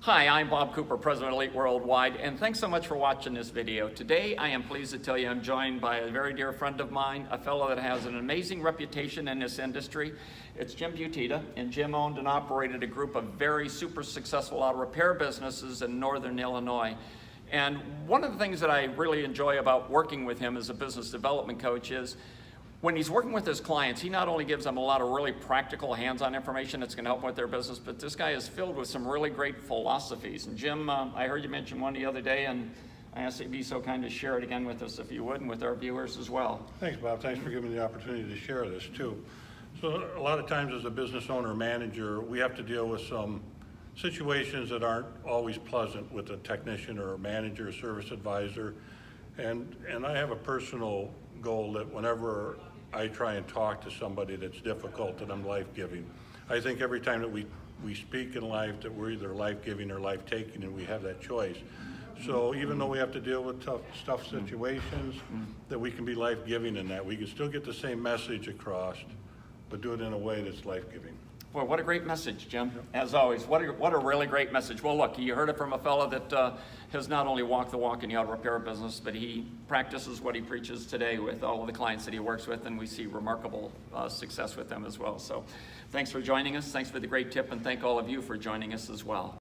Hi, I'm Bob Cooper, President of Elite Worldwide, and thanks so much for watching this video. Today, I am pleased to tell you I'm joined by a very dear friend of mine, a fellow that has an amazing reputation in this industry. It's Jim Butitta, and Jim owned and operated a group of very super successful auto repair businesses in Northern Illinois. And one of the things that I really enjoy about working with him as a business development coach is when he's working with his clients, he not only gives them a lot of really practical hands-on information that's going to help with their business, but this guy is filled with some really great philosophies. And Jim, I heard you mention one the other day, and I asked you to be so kind to share it again with us if you would, and with our viewers as well. Thanks, Bob. Thanks for giving me the opportunity to share this too. So a lot of times as a business owner or manager, we have to deal with some situations that aren't always pleasant with a technician or a manager or service advisor. And I have a personal goal that whenever I try and talk to somebody that's difficult, that I'm life-giving. I think every time that we speak in life that we're either life-giving or life-taking, and we have that choice. So even though we have to deal with tough situations, that we can be life-giving in that. We can still get the same message across, but do it in a way that's life-giving. Boy, what a great message, Jim. As always, what a really great message. Well, look, you heard it from a fellow that has not only walked the walk in the auto repair business, but he practices what he preaches today with all of the clients that he works with, and we see remarkable success with them as well. So thanks for joining us. Thanks for the great tip, and thank all of you for joining us as well.